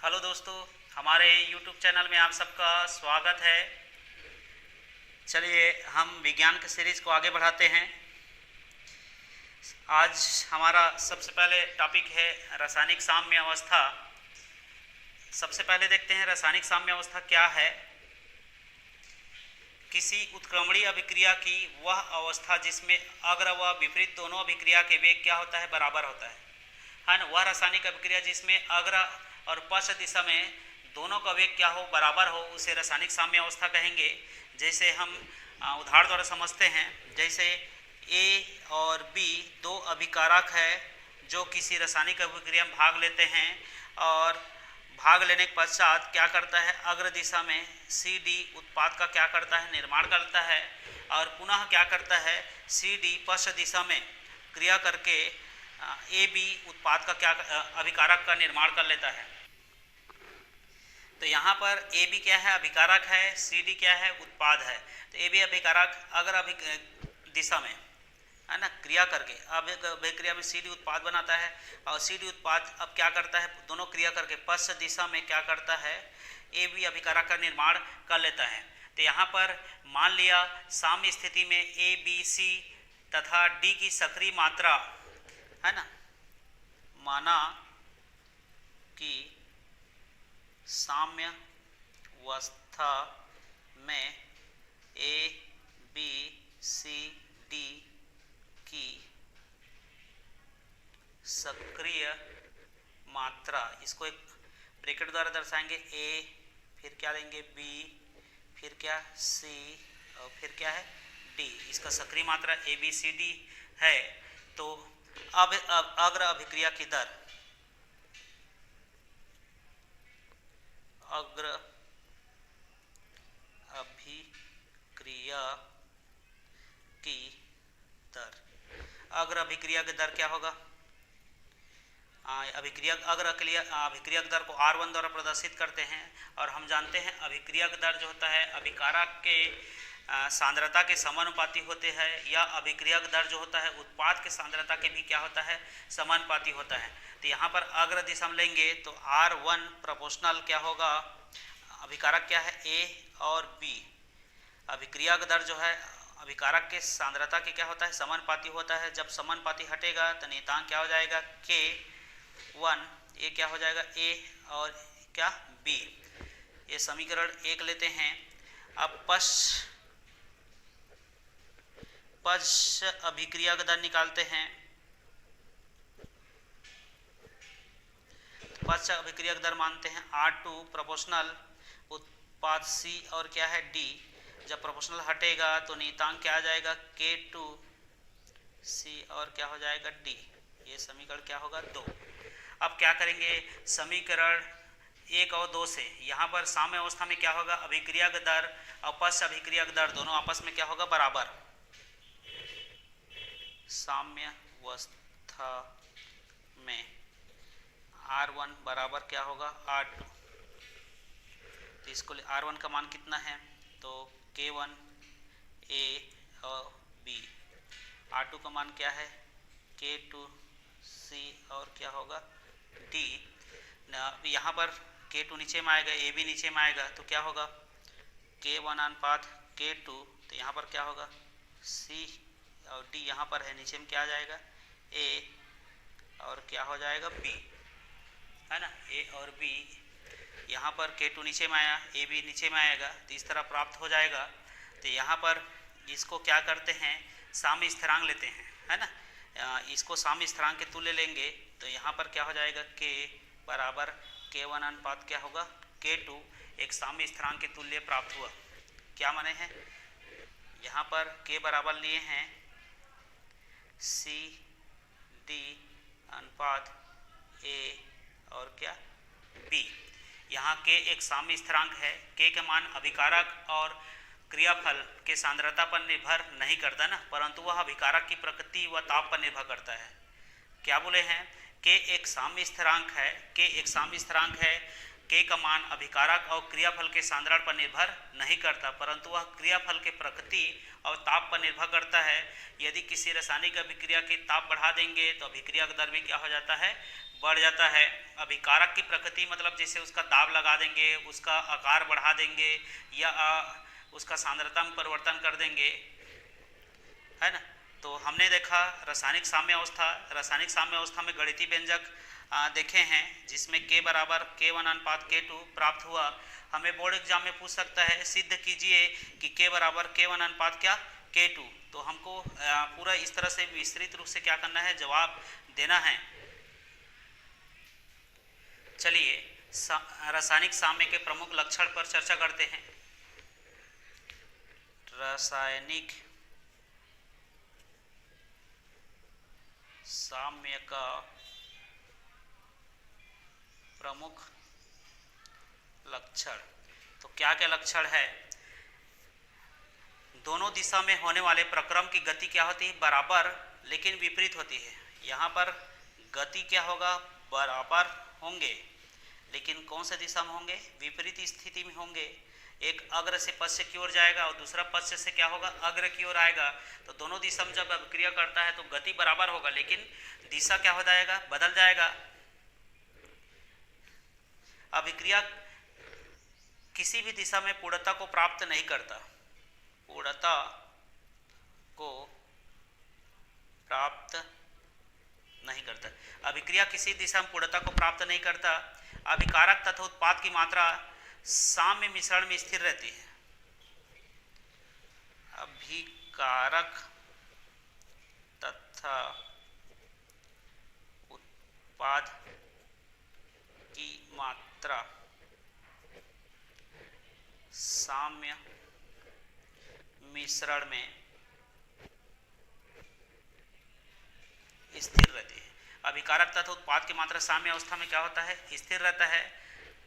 Hello दोस्तों, हमारे YouTube channel में आप सबका स्वागत है। चलिए हम विज्ञान के सीरीज़ को आगे बढ़ाते हैं। आज हमारा सबसे पहले टॉपिक है रासायनिक साम्य अवस्था। सबसे पहले देखते हैं रासायनिक साम्य अवस्था क्या है। किसी उत्क्रमणीय अभिक्रिया की वह अवस्था जिसमें अग्र व विपरीत दोनों अभिक्रिया के वेग क्या होता है, बराबर होता है ना। वह रासायनिक अभिक्रिया जिसमें अग्र और पश्च दिशा में दोनों का वेग क्या हो, बराबर हो, उसे रासायनिक साम्य अवस्था कहेंगे। जैसे हम उदाहरण द्वारा समझते हैं। जैसे ए और बी दो अभिकारक है जो किसी रासायनिक अभिक्रिया में भाग लेते हैं और भाग लेने के पश्चात क्या करता है, अग्र दिशा में सी डी उत्पाद का क्या करता है, निर्माण करता है और पुनः क्या करता है, सी डी पश्च दिशा में क्रिया करके ए बी उत्पाद का क्या अभिकारक का निर्माण कर लेता है। तो यहाँ पर ए बी क्या है, अभिकारक है, सी डी क्या है, उत्पाद है। तो ए बी अभिकारक अगर दिशा में है ना क्रिया करके अब एक अभिक्रिया में सी डी उत्पाद बनाता है और सी डी उत्पाद अब क्या करता है, दोनों क्रिया करके पश्च दिशा में क्या करता है, ए बी अभिकारक का निर्माण कर लेता है। तो यहाँ पर मान लिया साम्य स्थिति में ए बी सी तथा डी की सक्रिय मात्रा है ना, माना कि साम्य अवस्था में ए बी सी डी की सक्रिय मात्रा, इसको एक ब्रैकेट द्वारा दर्शाएंगे, ए फिर क्या लेंगे बी फिर क्या सी और फिर क्या है डी, इसका सक्रिय मात्रा ए बी सी डी है। तो अब अग्र अभिक्रिया की दर, अग्र अभिक्रिया की दर, अग्र अभिक्रिया की दर क्या होगा, अभिक्रिया दर को R1 द्वारा प्रदर्शित करते हैं और हम जानते हैं अभिक्रिया दर जो होता है अभिकारक के सांद्रता के समानुपाती होते हैं, या अभिक्रिया दर जो होता है उत्पाद के सांद्रता के भी क्या होता है, समानुपाती होता है। तो यहाँ पर अग्र दिशा में लेंगे तो R1 प्रोपोर्शनल क्या होगा, अभिकारक क्या है ए और बी, अभिक्रिया दर जो है अभिकारक के सांद्रता के क्या होता है, समानुपाती होता है। जब समानुपाती हटेगा तो नियतांक क्या हो जाएगा, K1, ये क्या हो जाएगा ए और क्या बी। ये समीकरण 1 लेते हैं। अब पश्च अभिक्रिया दर निकालते हैं। पश्च अभिक्रिया दर मानते हैं R2 प्रोपोर्शनल उत्पाद C और क्या है D। जब प्रोपोर्शनल हटेगा तो नियतांक क्या आ जाएगा, K2 C और क्या हो जाएगा D। ये समीकरण क्या होगा 2। अब क्या करेंगे, समीकरण 1 और 2 से यहाँ पर साम्य अवस्था में क्या होगा, अभिक्रिया दर और पश्च अभिक्रिया दर दोनों आपस में क्या होगा, बराबर। साम्य अवस्था में R1 बराबर क्या होगा, R2। तो इसको R1 का मान कितना है, तो K1 A और B, R2 का मान क्या है, K2 C और क्या होगा D। यहाँ पर K2 नीचे में आएगा, A भी नीचे में आएगा, तो क्या होगा K1 अनुपात K2। तो यहाँ पर क्या होगा C और D, यहाँ पर है नीचे में क्या आ जाएगा A और क्या हो जाएगा B, है ना, A और B। यहाँ पर K2 नीचे में आया, A भी नीचे में आएगा, तो इस तरह प्राप्त हो जाएगा। तो यहाँ पर इसको क्या करते हैं, साम्य स्थिरांक लेते हैं, है ना, इसको साम्य स्थिरांक के तुल्य लेंगे। तो यहाँ पर क्या हो जाएगा, K बराबर K1 अनुपात क्या होगा K2, एक साम्य स्थिरांक के तुल्य प्राप्त हुआ। क्या माने हैं, यहाँ पर K बराबर लिए हैं C D अनुपात A और क्या B। यहाँ K एक साम्य स्थिरांक है। K का मान अभिकारक और क्रियाफल के सांद्रता पर निर्भर नहीं करता ना, परंतु वह अभिकारक की प्रकृति व ताप पर निर्भर करता है। क्या बोले हैं, K एक साम्य स्थिरांक है, K एक साम्य स्थिरांक है के का मान अभिकारक और क्रियाफल के सांद्रण पर निर्भर नहीं करता, परंतु वह क्रियाफल के प्रकृति और ताप पर निर्भर करता है। यदि किसी रासायनिक अभिक्रिया की ताप बढ़ा देंगे तो अभिक्रिया का दर भी क्या हो जाता है, बढ़ जाता है। अभिकारक की प्रकृति मतलब जैसे उसका दाब लगा देंगे, उसका आकार बढ़ा देंगे या उसका सांद्रता में परिवर्तन कर देंगे, है ना। तो हमने देखा रासायनिक साम्य अवस्था, रासायनिक साम्य अवस्था में गणितीय व्यंजक देखे हैं जिसमें k बराबर K1 अनुपात K2 प्राप्त हुआ। हमें बोर्ड एग्जाम में पूछ सकता है सिद्ध कीजिए कि k बराबर K1 अनुपात क्या K2। तो हमको पूरा इस तरह से विस्तृत रूप से क्या करना है, जवाब देना है। चलिए रासायनिक साम्य के प्रमुख लक्षण पर चर्चा करते हैं। रासायनिक साम्य का प्रमुख लक्षण, तो क्या क्या लक्षण है। दोनों दिशा में होने वाले प्रक्रम की गति क्या होती है, बराबर लेकिन विपरीत होती है। यहाँ पर गति क्या होगा, बराबर होंगे लेकिन कौन सा दिशा में होंगे, विपरीत स्थिति में होंगे। एक अग्र से पश्च की ओर जाएगा और दूसरा पश्च से क्या होगा, अग्र की ओर आएगा। तो दोनों दिशा में जब अभिक्रिया करता है तो गति बराबर होगा लेकिन दिशा क्या हो जाएगा, बदल जाएगा। अभिक्रिया किसी भी दिशा में पूर्णता को प्राप्त नहीं करता, पूर्णता को प्राप्त नहीं करता। अभिक्रिया किसी दिशा में पूर्णता को प्राप्त नहीं करता। अभिकारक तथा उत्पाद की मात्रा साम्य मिश्रण में स्थिर रहती है। अभिकारक तथा उत्पाद की मात्रा साम्य मिश्रण में स्थिर रहती है। अभिकारक तथा उत्पाद की मात्रा साम्य अवस्था में क्या होता है, स्थिर रहता है।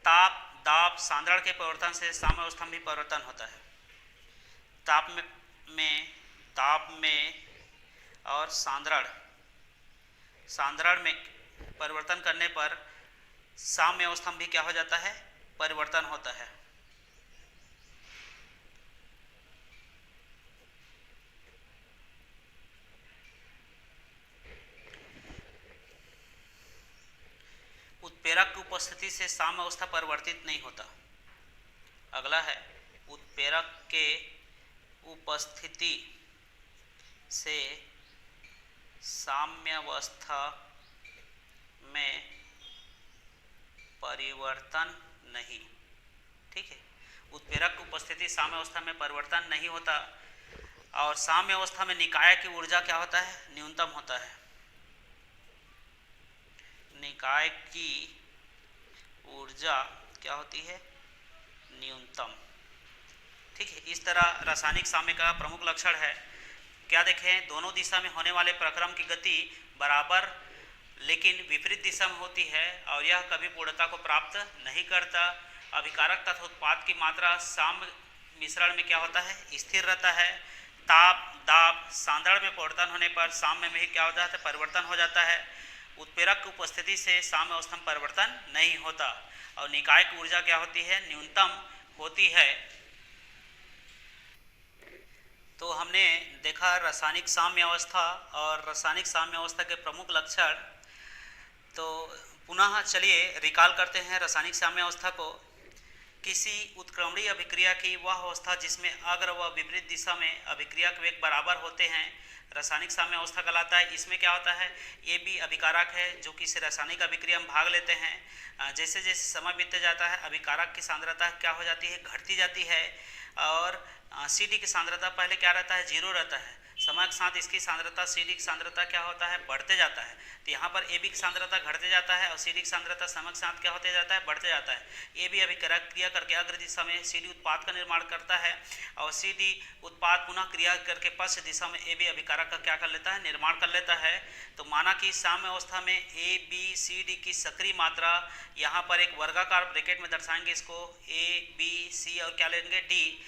ताप दाब सांद्रण के परिवर्तन से साम्य अवस्था में भी परिवर्तन होता है। ताप में और सांद्रण में परिवर्तन करने पर साम्य अवस्था में भी क्या हो जाता है, परिवर्तन होता है। उत्प्रेरक की उपस्थिति से साम्य अवस्था परिवर्तित नहीं होता। अगला है उत्प्रेरक के उपस्थिति से साम्य अवस्था में परिवर्तन नहीं, ठीक है। उत्प्रेरक की उपस्थिति साम्य अवस्था में परिवर्तन नहीं होता और साम्य अवस्था में निकाय की ऊर्जा क्या होता है, न्यूनतम होता है। निकाय की ऊर्जा क्या होती है, न्यूनतम, ठीक है। इस तरह रासायनिक साम्य का प्रमुख लक्षण है। क्या देखें, दोनों दिशा में होने वाले प्रक्रम की गति बराबर लेकिन विपरीत दिशा में होती है और यह कभी पूर्णता को प्राप्त नहीं करता। अभिकारक तथा उत्पाद की मात्रा साम्य मिश्रण में क्या होता है, स्थिर रहता है। ताप दाब सांद्रण में परिवर्तन होने पर साम्य में ही क्या हो जाता है, परिवर्तन हो जाता है। उत्प्रेरक की उपस्थिति से साम्य अवस्था में परिवर्तन नहीं होता और निकाय की ऊर्जा क्या होती है, न्यूनतम होती है। तो हमने देखा रासायनिक साम्य अवस्था और रासायनिक साम्य अवस्था के प्रमुख लक्षण। तो पुनः चलिए रिकॉल करते हैं रासायनिक साम्य अवस्था को। किसी उत्क्रमणीय अभिक्रिया की वह अवस्था जिसमें अग्र व विपरीत दिशा में अभिक्रिया के वेग बराबर होते हैं रासायनिक साम्य अवस्था कहलाता है। इसमें क्या होता है, ए बी अभिकारक है जो किसी रासायनिक अभिक्रिया में भाग लेते हैं। जैसे जैसे समय बीतते जाता है अभिकारक की सांद्रता क्या हो जाती है, घटती जाती है और सी डी की सांद्रता पहले क्या रहता है, जीरो रहता है। समय के साथ इसकी सांद्रता सी डी की सांद्रता क्या होता है, बढ़ते जाता है। तो यहाँ पर ए बी की सांद्रता घटते जाता है और सी डी की सांद्रता समय के साथ क्या होते जाता है, बढ़ते जाता है। ए बी अभिकारक क्रिया करके अग्र दिशा में सी डी उत्पाद का निर्माण करता है और सी डी उत्पाद पुनः क्रिया करके पश्च दिशा में ए बी अभिकारक का क्या कर लेता है, निर्माण कर लेता है। तो माना कि साम्य अवस्था में ए बी सी डी की सक्रिय मात्रा, यहाँ पर एक वर्गाकार ब्रैकेट में दर्शाएंगे इसको, ए बी सी और क्या लेंगे, डी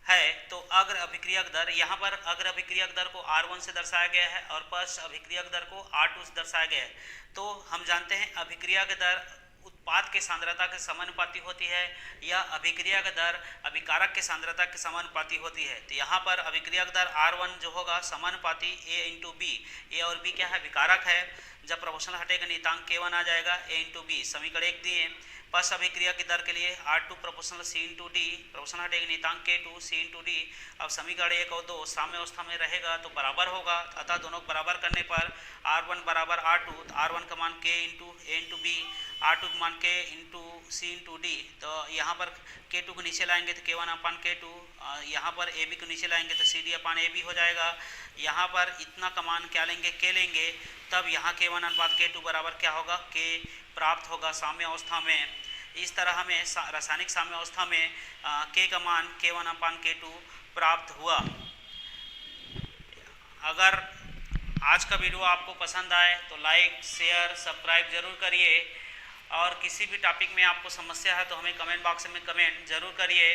है। तो अग्र अभिक्रियक दर, यहाँ पर अग्र अभिक्रियक दर को R1 से दर्शाया गया है और पश्च अभिक्रियक दर को R2 से दर्शाया गया है। तो हम जानते हैं अभिक्रिया के दर उत्पाद के सांद्रता के समानुपाती होती है या अभिक्रिया का दर अभिकारक के सांद्रता के समानुपाती होती है। तो यहाँ पर अभिक्रिया का दर R1 जो होगा समानुपाती A इंटू बी, ए और बी क्या है विकारक है, जब प्रोपोर्शनल हटेगा नियतांक K1 आ जाएगा A इंटू बी। समीकरण 1 दिए पस अभिक्रिया की दर के लिए R2 proportional C into D, proportional हटेगा नियतांक K2 C इंटू डी। अब समीकरण 1 और 2 साम्य अवस्था में रहेगा तो बराबर होगा, अतः दोनों को बराबर करने पर R1 बराबर R2, तो R1 का मान K into A into B, R2 का मान K into C into D. तो यहाँ पर K2 को नीचे लाएंगे तो K1 अपान K2, यहाँ पर AB को नीचे लाएंगे तो CD अपान AB हो जाएगा। यहाँ पर इतना का मान क्या लेंगे, K लेंगे, तब यहाँ K1 अनुपात K2 बराबर क्या होगा, K प्राप्त होगा साम्य अवस्था में। इस तरह हमें रासायनिक साम्य अवस्था में K का मान K1 अपान K2 प्राप्त हुआ। अगर आज का वीडियो आपको पसंद आए तो लाइक शेयर सब्सक्राइब जरूर करिए, और किसी भी टॉपिक में आपको समस्या है तो हमें कमेंट बॉक्स में कमेंट जरूर करिए।